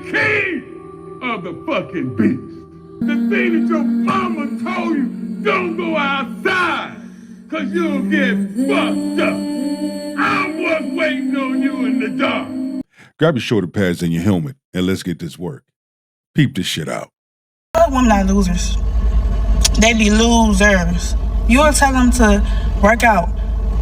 king of the fucking beast. The thing that your mama told you, don't go outside, cause you'll get fucked up. I'm what's waiting on you in the dark. Grab your shoulder pads and your helmet, and let's get this work. Peep this shit out. All women are losers. They be losers. You will tell them to work out,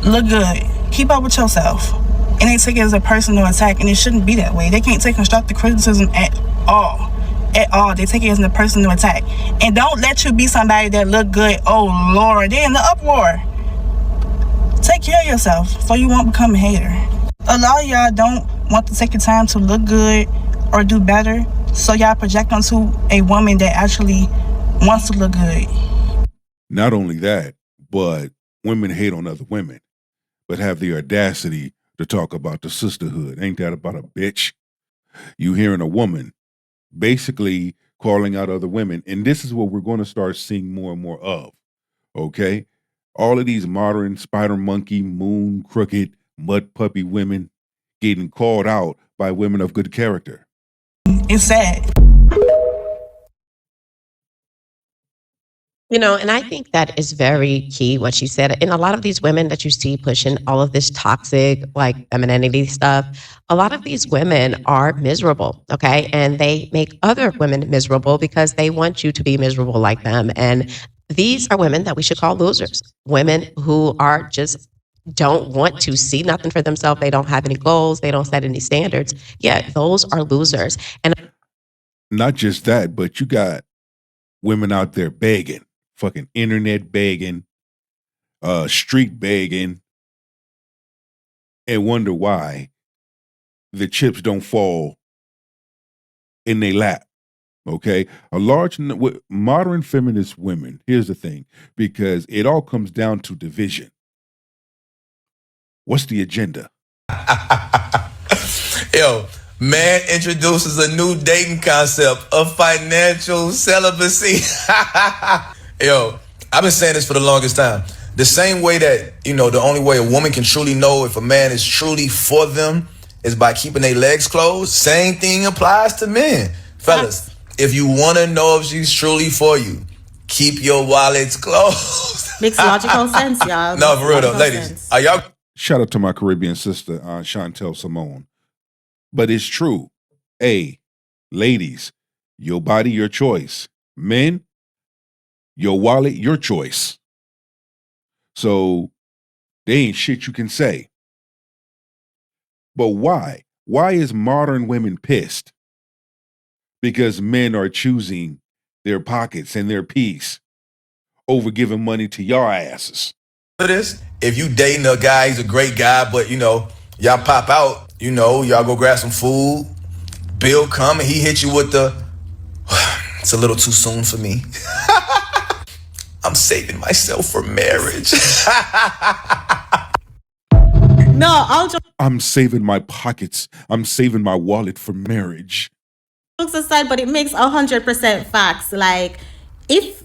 look good, keep up with yourself. And they take it as a personal attack, and it shouldn't be that way. They can't take constructive criticism at all. At all. They take it as a personal attack. And don't let you be somebody that look good. Oh, Lord, they're in the uproar. Take care of yourself so you won't become a hater. A lot of y'all don't want to take your time to look good or do better, so y'all project onto a woman that actually wants to look good. Not only that, but women hate on other women, but have the audacity to talk about the sisterhood. Ain't that about a bitch? You hearing a woman basically calling out other women, and this is what we're going to start seeing more and more of, okay? All of these modern spider monkey, moon, crooked, mud puppy women getting called out by women of good character. It's sad. You know, and I think that is very key what she said. And a lot of these women that you see pushing all of this toxic, like femininity stuff, a lot of these women are miserable, okay? And they make other women miserable because they want you to be miserable like them. And these are women that we should call losers. Women who are just don't want to see nothing for themselves. They don't have any goals. They don't set any standards. Yeah, those are losers. And not just that, but you got women out there begging. Fucking internet begging, street begging, and wonder why the chips don't fall in their lap. Okay, a large modern feminist women. Here's the thing, because it all comes down to division. What's the agenda? Yo, man introduces a new dating concept of financial celibacy. Yo, I've been saying this for the longest time. The same way that, you know, the only way a woman can truly know if a man is truly for them is by keeping their legs closed. Same thing applies to men. Fellas, if you want to know if she's truly for you, keep your wallets closed. Makes logical sense, y'all. No, for real though. Ladies, are y'all... Shout out to my Caribbean sister, Chantel Simone. But it's true. Hey, ladies, your body, your choice. Men, your wallet, your choice. So there ain't shit you can say. But why? Why is modern women pissed? Because men are choosing their pockets and their peace over giving money to y'all asses. This, if you dating a guy, he's a great guy, but you know, y'all pop out, you know, y'all go grab some food, bill come and he hit you with the, it's a little too soon for me. I'm saving myself for marriage. No, I'm saving my pockets. I'm saving my wallet for marriage. Jokes aside, but it makes 100% facts. Like, if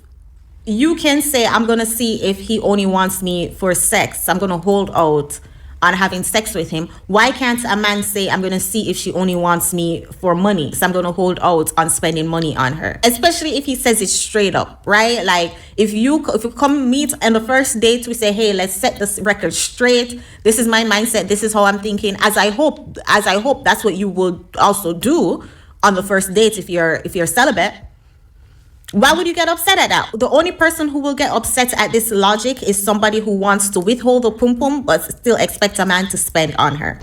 you can say, I'm going to see if he only wants me for sex, I'm going to hold out on having sex with him. Why can't a man say, I'm going to see if she only wants me for money, so I'm going to hold out on spending money on her? Especially if he says it straight up, right? Like, if you come meet on the first date, we say, hey, let's set this record straight. This is my mindset. This is how I'm thinking. As I hope that's what you would also do on the first date if you're celibate. Why would you get upset at that? The only person who will get upset at this logic is somebody who wants to withhold the pum-pum but still expect a man to spend on her.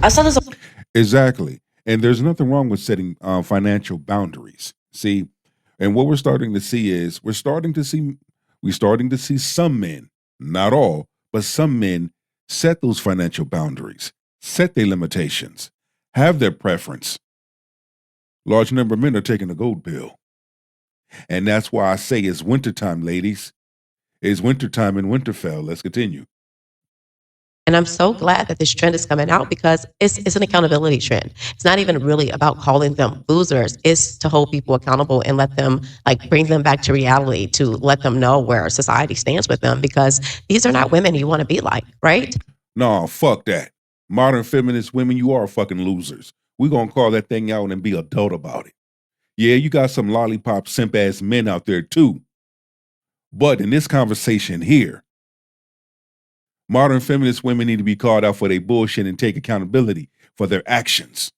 Exactly. And there's nothing wrong with setting financial boundaries. See, and what we're starting to see is we're starting to see some men, not all, but some men set those financial boundaries, set their limitations, have their preference. Large number of men are taking the gold pill. And that's why I say it's wintertime, ladies. It's wintertime in Winterfell. Let's continue. And I'm so glad that this trend is coming out because it's an accountability trend. It's not even really about calling them losers. It's to hold people accountable and let them, like, bring them back to reality, to let them know where society stands with them, because these are not women you want to be like, right? No, fuck that. Modern feminist women, you are fucking losers. We're going to call that thing out and be adult about it. Yeah, you got some lollipop simp ass men out there too. But in this conversation here, modern feminist women need to be called out for their bullshit and take accountability for their actions.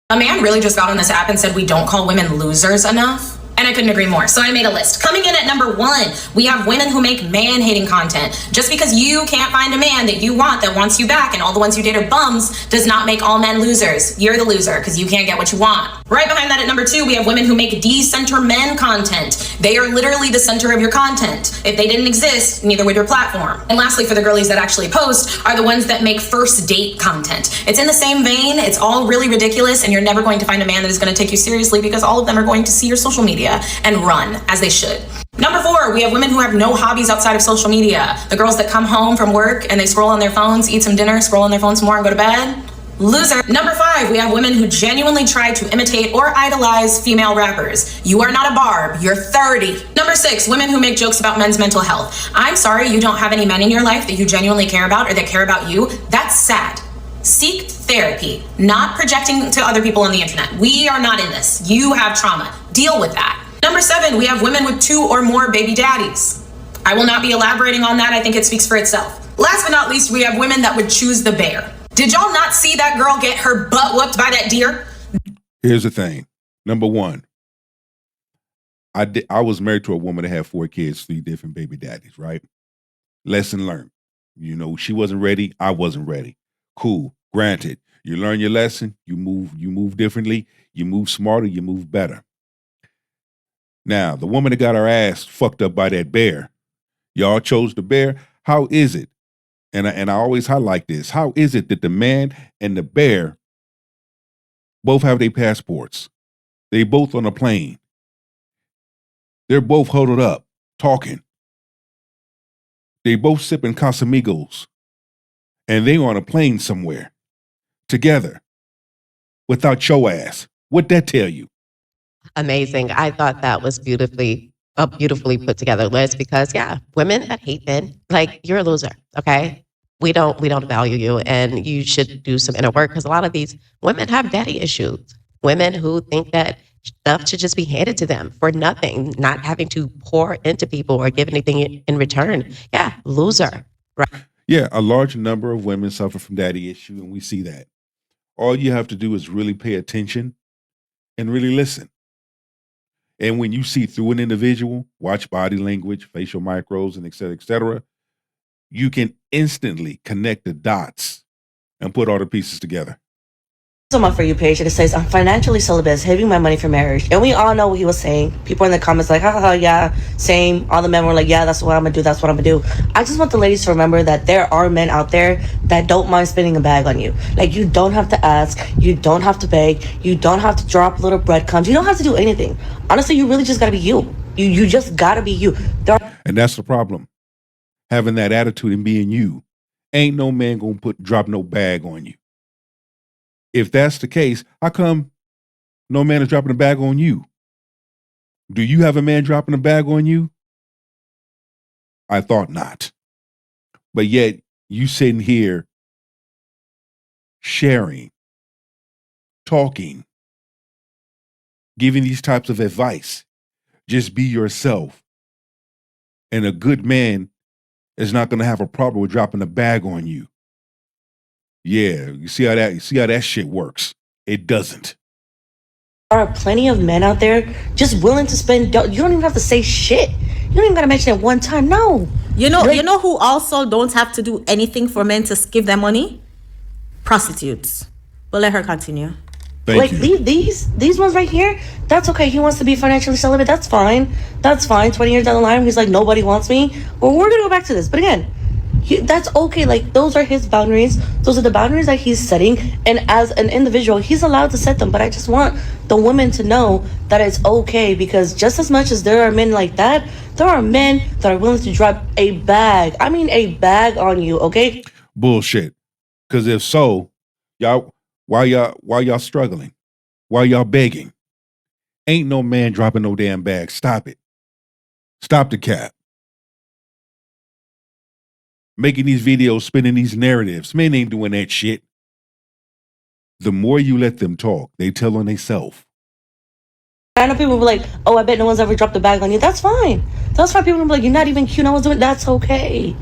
A man really just got on this app and said we don't call women losers enough. And I couldn't agree more. So I made a list. Coming in at number 1, we have women who make man-hating content. Just because you can't find a man that you want that wants you back and all the ones you date are bums does not make all men losers. You're the loser because you can't get what you want. Right behind that at number 2, we have women who make de-center men content. They are literally the center of your content. If they didn't exist, neither would your platform. And lastly, for the girlies that actually post, are the ones that make first date content. It's in the same vein. It's all really ridiculous, and you're never going to find a man that is going to take you seriously because all of them are going to see your social media and run, as they should. Number 4, we have women who have no hobbies outside of social media. The girls that come home from work and they scroll on their phones, eat some dinner, scroll on their phones some more, and go to bed. Loser. Number 5, we have women who genuinely try to imitate or idolize female rappers. You are not a Barb, you're 30. Number 6, women who make jokes about men's mental health. I'm sorry you don't have any men in your life that you genuinely care about or that care about you. That's sad. Seek therapy, not projecting to other people on the internet. We are not in this. You have trauma. Deal with that. Number 7, we have women with 2 or more baby daddies. I will not be elaborating on that. I think it speaks for itself. Last but not least, we have women that would choose the bear. Did y'all not see that girl get her butt whooped by that deer? Here's the thing. Number 1, I was married to a woman that had 4 kids, 3 different baby daddies, right? Lesson learned. You know, she wasn't ready. I wasn't ready. Cool. Granted, you learn your lesson. You move differently. You move smarter. You move better. Now, the woman that got her ass fucked up by that bear, y'all chose the bear. How is it? And I always highlight this. How is it that the man and the bear both have their passports? They both on a plane. They're both huddled up, talking. They both sipping Casamigos. And they on a plane somewhere together without your ass. What'd that tell you? Amazing. I thought that was beautifully put together list because women that hate men, like you're a loser. Okay. We don't value you and you should do some inner work because a lot of these women have daddy issues. Women who think that stuff should just be handed to them for nothing, not having to pour into people or give anything in return. Yeah. Loser. Right. Yeah. A large number of women suffer from daddy issue and we see that. All you have to do is really pay attention and really listen. And when you see through an individual, watch body language, facial micros, and et cetera, you can instantly connect the dots and put all the pieces together. On my For You page, and it says, I'm financially celibate, saving my money for marriage. And we all know what he was saying. People in the comments like, haha, yeah, same. All the men were like, yeah, that's what I'm gonna do, that's what I'm gonna do. I just want the ladies to remember that there are men out there that don't mind spending a bag on you. Like, you don't have to ask, you don't have to beg, you don't have to drop little breadcrumbs, you don't have to do anything. Honestly, you really just gotta be you. You just gotta be you. And that's the problem. Having that attitude and being you. Ain't no man gonna drop no bag on you. If that's the case, how come no man is dropping a bag on you? Do you have a man dropping a bag on you? I thought not. But yet you sitting here sharing, talking, giving these types of advice. Just be yourself. And a good man is not going to have a problem with dropping a bag on you. Yeah, you see how that shit works. It doesn't. There are plenty of men out there just willing to spend. You don't even have to say shit. You don't even gotta mention it one time. No. You know who also don't have to do anything for men to give them money? Prostitutes. But let her continue. Thank you. These ones right here, that's okay. He wants to be financially celibate. That's fine. 20 years down the line, he's like, nobody wants me. Well, we're gonna go back to this. But again, that's okay. Like, those are his boundaries. Those are the boundaries that he's setting. And as an individual, he's allowed to set them. But I just want the women to know that it's okay, because just as much as there are men like that, there are men that are willing to drop a bag. I mean, a bag on you. Okay. Bullshit. Because if so, why y'all struggling? Why y'all begging? Ain't no man dropping no damn bag. Stop it. Stop the cap. Making these videos, spinning these narratives. Men ain't doing that shit. The more you let them talk, they tell on themselves. I know people will be like, oh, I bet no one's ever dropped a bag on you. That's fine. That's fine. People will be like, you're not even cute. No one's doing it. That's okay.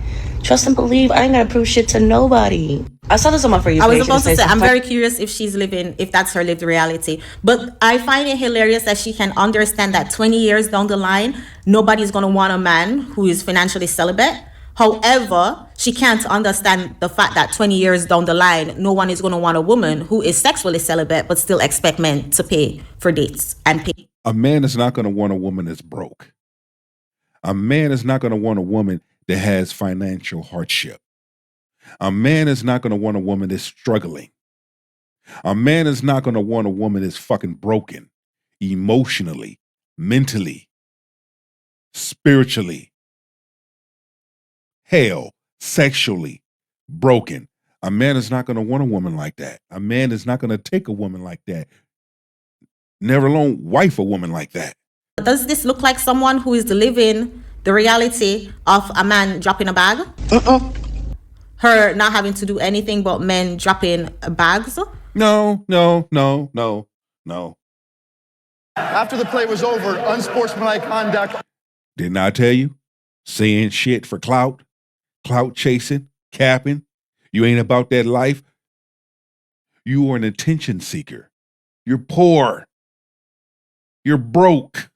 Trust and believe. I ain't gotta prove shit to nobody. I saw this on my For You I was page. about to It say, says, I'm very curious if that's her lived reality. But I find it hilarious that she can understand that 20 years down the line, nobody's going to want a man who is financially celibate. However, she can't understand the fact that 20 years down the line, no one is going to want a woman who is sexually celibate, but still expect men to pay for dates and pay. A man is not going to want a woman that's broke. A man is not going to want a woman that has financial hardship. A man is not going to want a woman that's struggling. A man is not going to want a woman that's fucking broken emotionally, mentally, spiritually, hell, sexually broken. A man is not going to want a woman like that. A man is not going to take a woman like that. Never alone wife a woman like that. Does this look like someone who is living the reality of a man dropping a bag? Her not having to do anything but men dropping bags? No. After the play was over, unsportsmanlike conduct. Didn't I tell you? Saying shit for clout chasing, capping. You ain't about that life. You are an attention seeker. You're poor. You're broke.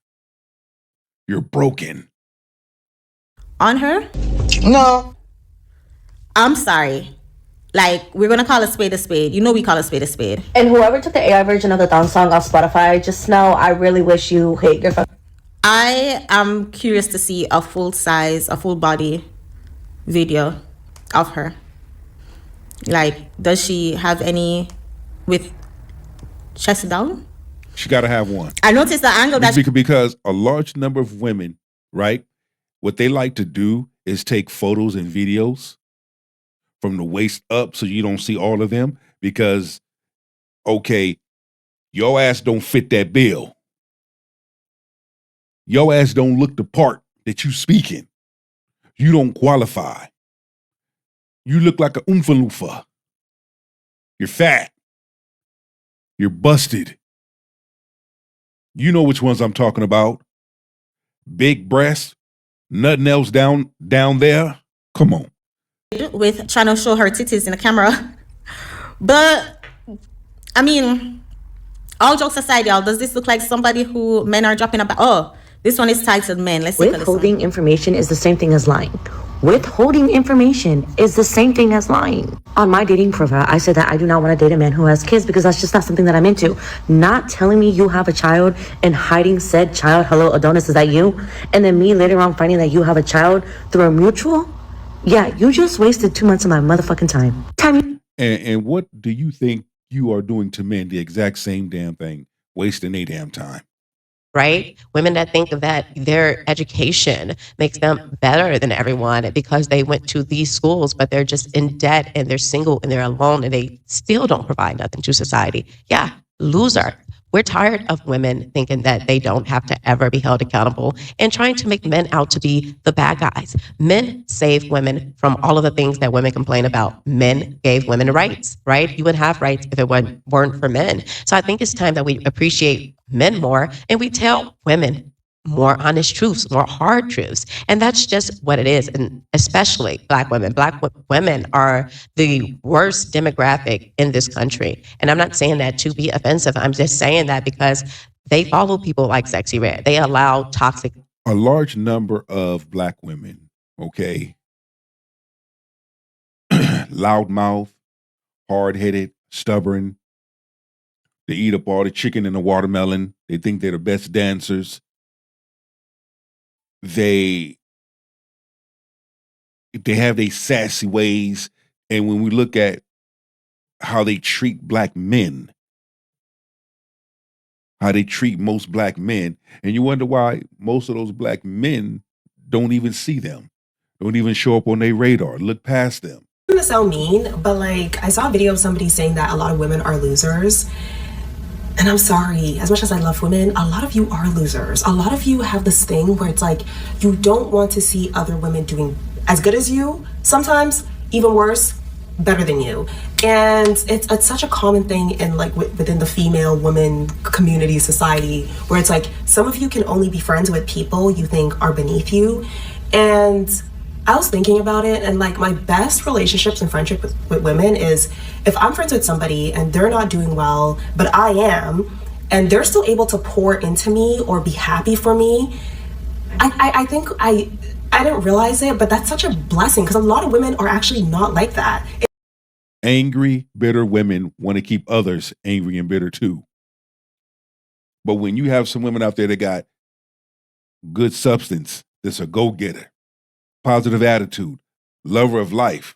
You're broken. On her? no. I'm sorry. Like, we're going to call a spade a spade. You know we call a spade a spade. And whoever took the AI version of the thong song off Spotify, just know I really wish you hate your fucking. I am curious to see a full body video of her. Like, does she have any with chest down? She got to have one. I noticed the angle that because a large number of women, right, what they like to do is take photos and videos from the waist up so you don't see all of them because, okay, your ass don't fit that bill. Your ass don't look the part that you speaking. You don't qualify. You look like a oompa loompa. You're fat. You're busted. You know which ones I'm talking about. Big breasts, nothing else down there. Come on. with trying to show her titties in the camera. But I mean, all jokes aside, y'all, does this look like somebody who men are dropping about? Oh, this one is titled Men. Let's see. Withholding information is the same thing as lying. Withholding information is the same thing as lying. On my dating profile, I said that I do not want to date a man who has kids because that's just not something that I'm into. Not telling me you have a child and hiding said child, hello, Adonis, is that you? And then me later on finding that you have a child through a mutual? Yeah, you just wasted 2 months of my motherfucking time. And what do you think you are doing to men? The exact same damn thing, wasting their damn time. Right? Women that think that their education makes them better than everyone because they went to these schools, but they're just in debt and they're single and they're alone and they still don't provide nothing to society. Yeah, loser. We're tired of women thinking that they don't have to ever be held accountable and trying to make men out to be the bad guys. Men save women from all of the things that women complain about. Men gave women rights, right? You would have rights if it weren't for men. So I think it's time that we appreciate men more and we tell women more honest truths, more hard truths. And that's just what it is. And especially Black women. Black women are the worst demographic in this country. And I'm not saying that to be offensive. I'm just saying that because they follow people like Sexy Red. They allow toxic. A large number of Black women, okay, loudmouth, hard-headed, stubborn. They eat up all the chicken and the watermelon. They think they're the best dancers. They have these sassy ways, and when we look at how they treat Black men, how they treat most Black men, and you wonder why most of those Black men don't even see them, don't even show up on their radar, look past them. I'm gonna sound mean, but like I saw a video of somebody saying that a lot of women are losers. And I'm sorry, as much as I love women, a lot of you are losers. A lot of you have this thing where it's like, you don't want to see other women doing as good as you, sometimes even worse, better than you. And it's such a common thing in like within the female woman community society, where it's like some of you can only be friends with people you think are beneath you. And I was thinking about it, and like my best relationships and friendship with women is if I'm friends with somebody and they're not doing well, but I am, and they're still able to pour into me or be happy for me. I think I didn't realize it, but that's such a blessing, because a lot of women are actually not like that. Angry, bitter women want to keep others angry and bitter too. But when you have some women out there that got good substance, that's a go-getter, positive attitude, lover of life,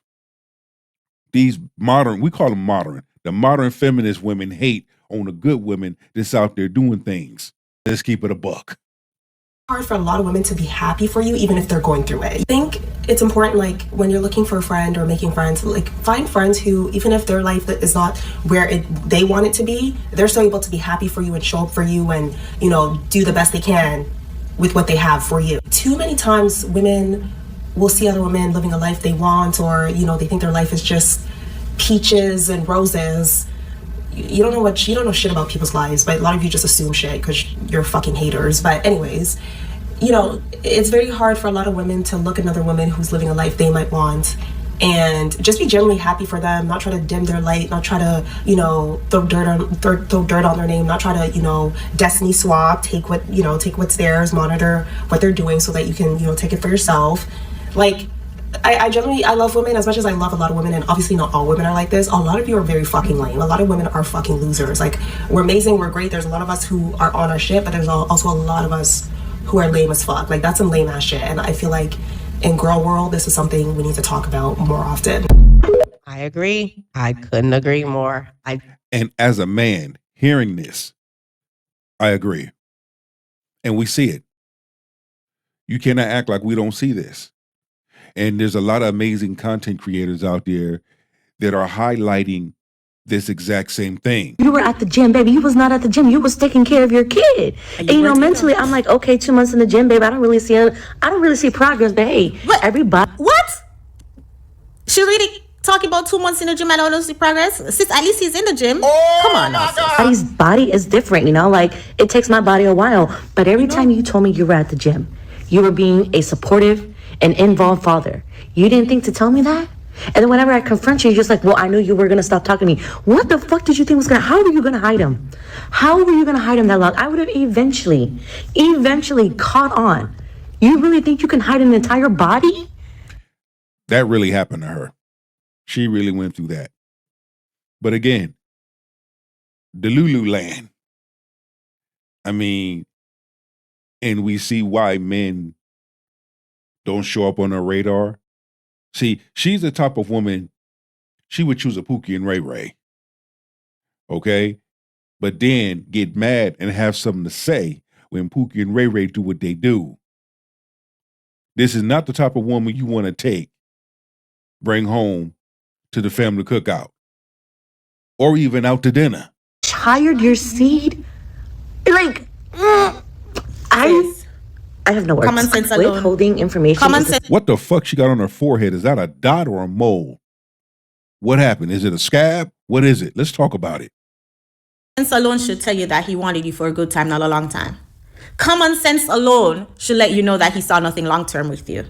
these modern, we call them modern, the modern feminist women hate on the good women that's out there doing things. Let's keep it a buck. Hard for a lot of women to be happy for you, even if they're going through it. I think it's important, like when you're looking for a friend or making friends, like find friends who, even if their life is not where they want it to be, they're still able to be happy for you and show up for you and, you know, do the best they can with what they have for you. Too many times women will see other women living a life they want, or, you know, they think their life is just peaches and roses. You don't know shit about people's lives, but a lot of you just assume shit because you're fucking haters. But anyways, you know, it's very hard for a lot of women to look at another woman who's living a life they might want and just be genuinely happy for them, not try to dim their light, not try to, you know, throw dirt on their name, not try to, you know, destiny swap, take what's theirs, monitor what they're doing so that you can, you know, take it for yourself. Like, I love women as much as I love a lot of women, and obviously not all women are like this. A lot of you are very fucking lame. A lot of women are fucking losers. Like, we're amazing, we're great. There's a lot of us who are on our shit, but there's also a lot of us who are lame as fuck. Like, that's some lame ass shit. And I feel like in girl world, this is something we need to talk about more often. I agree. I couldn't agree more. And as a man hearing this, I agree. And we see it. You cannot act like we don't see this. And there's a lot of amazing content creators out there that are highlighting this exact same thing. You were at the gym, baby. You was not at the gym. You was taking care of your kid. And you know, mentally, I'm like, okay, 2 months in the gym, babe. I don't really see progress, but hey, What? everybody. What? She really talking about 2 months in the gym and I don't see progress? Sis, at least he's in the gym. Come on now, sis. Everybody's body is different, you know? Like, it takes my body a while. But every time you told me you were at the gym, you were being a supportive and involved father. You didn't think to tell me that? And then whenever I confront you, you're just like, well, I knew you were going to stop talking to me. What the fuck did you think was going to, how were you going to hide him? How were you going to hide him that long? I would have eventually caught on. You really think you can hide an entire body? That really happened to her. She really went through that. But again, the Lulu land. I mean, and we see why men don't show up on her radar. See, she's the type of woman, she would choose a Pookie and Ray Ray. Okay? But then get mad and have something to say when Pookie and Ray Ray do what they do. This is not the type of woman you want to bring home to the family cookout. Or even out to dinner. Tired your seed? Like, I have no words. Common sense alone. Withholding information. Common sense. What the fuck she got on her forehead? Is that a dot or a mole? What happened? Is it a scab? What is it? Let's talk about it. Sense alone should tell you that he wanted you for a good time, not a long time. Common sense alone should let you know that he saw nothing long-term with you.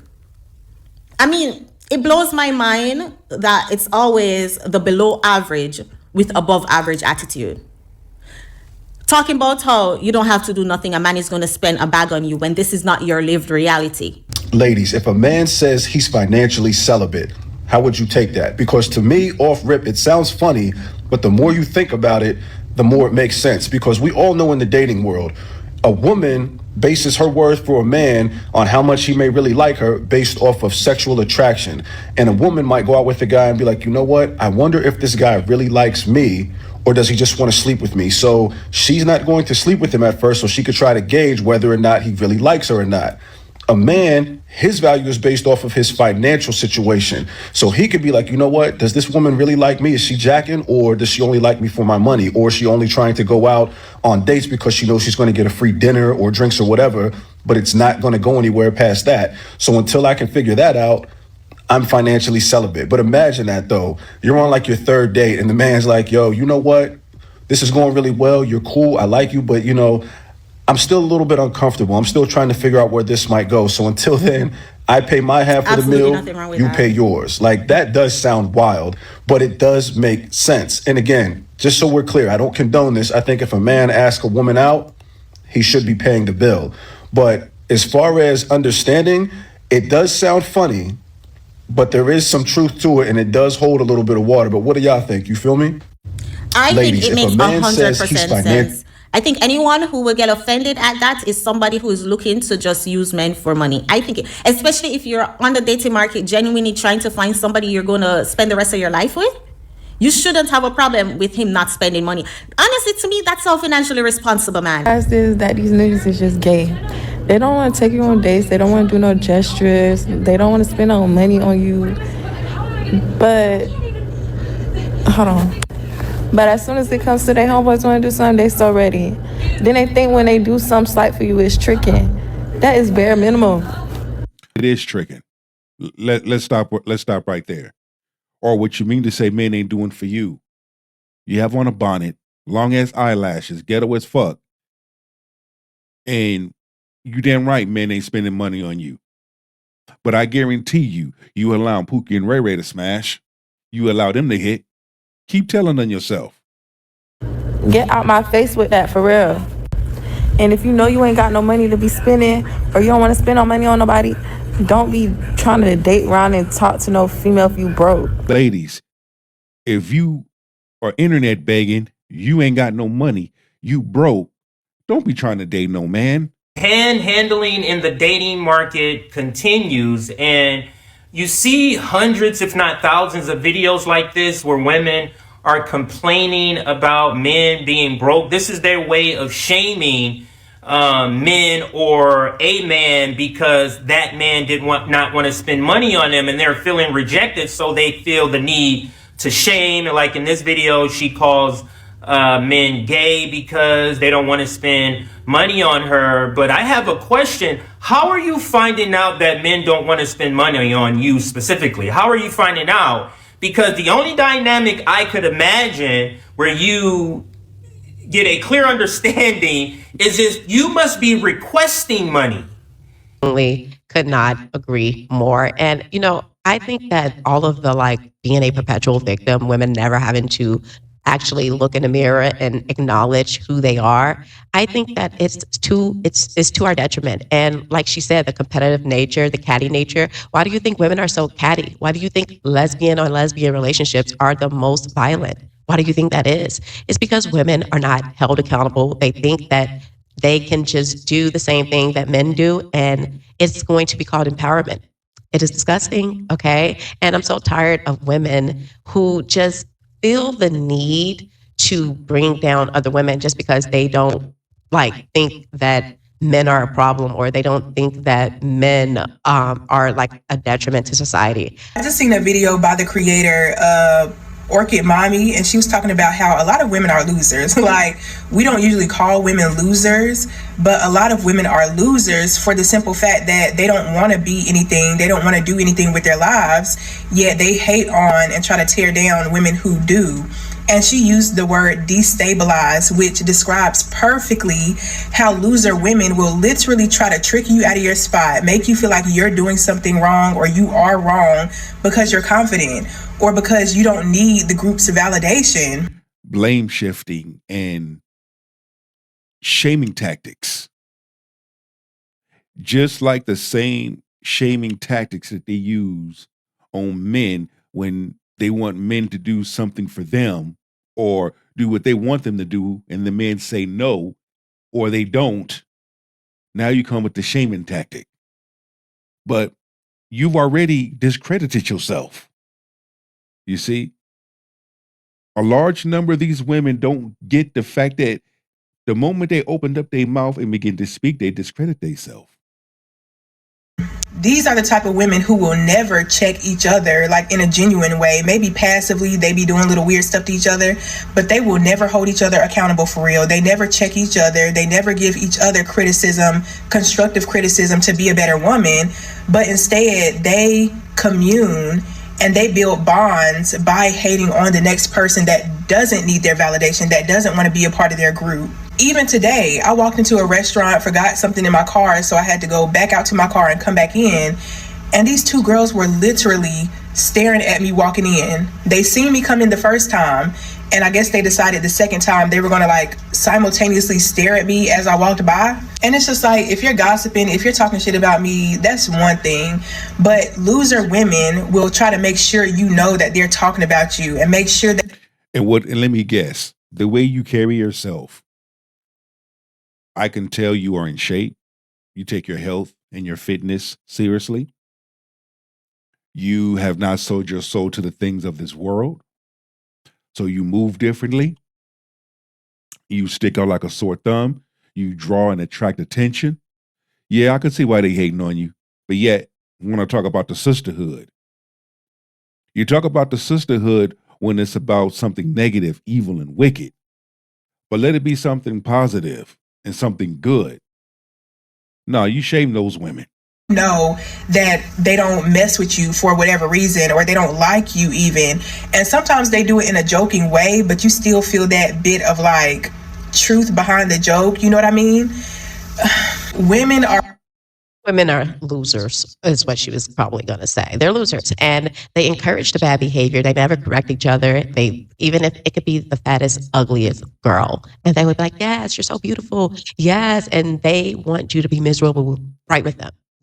I mean, it blows my mind that it's always the below average with above average attitude. Talking about how you don't have to do nothing, a man is going to spend a bag on you when this is not your lived reality. Ladies, if a man says he's financially celibate, how would you take that? Because to me, off rip, it sounds funny, but the more you think about it, the more it makes sense. Because we all know in the dating world, a woman bases her worth for a man on how much he may really like her based off of sexual attraction. And a woman might go out with a guy and be like, you know what? I wonder if this guy really likes me, or does he just want to sleep with me? So she's not going to sleep with him at first, so she could try to gauge whether or not he really likes her or not. A man, his value is based off of his financial situation. So he could be like, you know what? Does this woman really like me? Is she jacking, or does she only like me for my money? Or is she only trying to go out on dates because she knows she's going to get a free dinner or drinks or whatever, but it's not going to go anywhere past that. So until I can figure that out, I'm financially celibate. But imagine that though. You're on like your third date and the man's like, yo, you know what? This is going really well. You're cool. I like you. But, you know, I'm still a little bit uncomfortable. I'm still trying to figure out where this might go. So until then, I pay my half of the Absolutely meal. nothing wrong with You that. pay yours. Like, that does sound wild, but it does make sense. And again, just so we're clear, I don't condone this. I think if a man asks a woman out, he should be paying the bill. But as far as understanding, it does sound funny, but there is some truth to it, and it does hold a little bit of water. But what do y'all think? You feel me? I Ladies, think it if a makes man says 100% he's sense. I think anyone who will get offended at that is somebody who is looking to just use men for money. I think, especially if you're on the dating market, genuinely trying to find somebody you're going to spend the rest of your life with, you shouldn't have a problem with him not spending money. Honestly, to me, that's how financially responsible, man. Is that these niggas is just gay. They don't want to take you on dates. They don't want to do no gestures. They don't want to spend no money on you. But hold on. But as soon as it comes to their homeboys want to do something, they so ready. Then they think when they do something slight for you, it's tricking. That is bare minimum. It is tricking. Let's stop right there. Or what you mean to say men ain't doing for you. You have on a bonnet, long ass eyelashes, ghetto as fuck. And you damn right men ain't spending money on you. But I guarantee you allow Pookie and Ray Ray to smash. You allow them to hit. Keep telling on yourself. Get out my face with that, for real. And if you know you ain't got no money to be spending, or you don't want to spend no money on nobody, don't be trying to date around and talk to no female if you broke. Ladies, if you are internet begging, you ain't got no money, you broke, don't be trying to date no man. Panhandling in the dating market continues, and you see hundreds, if not thousands, of videos like this where women are complaining about men being broke. This is their way of shaming men or a man because that man not want to spend money on them, and they're feeling rejected, so they feel the need to shame. Like in this video, she calls men gay because they don't want to spend money on her. But I have a question. How are you finding out that men don't want to spend money on you specifically? How are you finding out? Because the only dynamic I could imagine where you get a clear understanding is if you must be requesting money. Could not agree more. And, you know, I think that all of the being a perpetual victim, women never having to actually look in the mirror and acknowledge who they are, I think that it's to our detriment. And like she said, the competitive nature, the catty nature. Why do you think women are so catty? Why do you think lesbian on lesbian relationships are the most violent? Why do you think that is? It's because women are not held accountable. They think that they can just do the same thing that men do, and it's going to be called empowerment. It is disgusting, okay? And I'm so tired of women who just feel the need to bring down other women just because they don't think that men are a problem, or they don't think that men are a detriment to society. I just seen a video by the creator Orchid Mommy, and she was talking about how a lot of women are losers. We don't usually call women losers, but a lot of women are losers for the simple fact that they don't want to be anything, they don't want to do anything with their lives, yet they hate on and try to tear down women who do. And she used the word destabilize, which describes perfectly how loser women will literally try to trick you out of your spot, make you feel like you're doing something wrong or you are wrong because you're confident or because you don't need the group's validation. Blame shifting and shaming tactics. Just like the same shaming tactics that they use on men when they want men to do something for them or do what they want them to do, and the men say no, or they don't. Now you come with the shaming tactic. But you've already discredited yourself. You see? A large number of these women don't get the fact that the moment they opened up their mouth and begin to speak, they discredit themselves. These are the type of women who will never check each other in a genuine way. Maybe passively, they be doing little weird stuff to each other, but they will never hold each other accountable for real. They never check each other. They never give each other criticism, constructive criticism to be a better woman. But instead, they commune and they build bonds by hating on the next person that doesn't need their validation, that doesn't want to be a part of their group. Even today, I walked into a restaurant, forgot something in my car, so I had to go back out to my car and come back in. And these two girls were literally staring at me walking in. They seen me come in the first time, and I guess they decided the second time they were gonna like simultaneously stare at me as I walked by. And it's just like, if you're gossiping, if you're talking shit about me, that's one thing. But loser women will try to make sure you know that they're talking about you and make sure that. And let me guess, the way you carry yourself, I can tell you are in shape. You take your health and your fitness seriously. You have not sold your soul to the things of this world. So you move differently. You stick out like a sore thumb. You draw and attract attention. Yeah, I can see why they hating on you. But yet, when I talk about the sisterhood, you talk about the sisterhood when it's about something negative, evil, and wicked. But let it be something positive and something good. No, you shame those women. Know that they don't mess with you for whatever reason, or they don't like you even. And sometimes they do it in a joking way, but you still feel that bit of like truth behind the joke. You know what I mean? Women are losers, is what she was probably going to say. They're losers, and they encourage the bad behavior. They never correct each other. They, even if it could be the fattest, ugliest girl, and they would be like, yes, you're so beautiful. Yes. And they want you to be miserable right with them.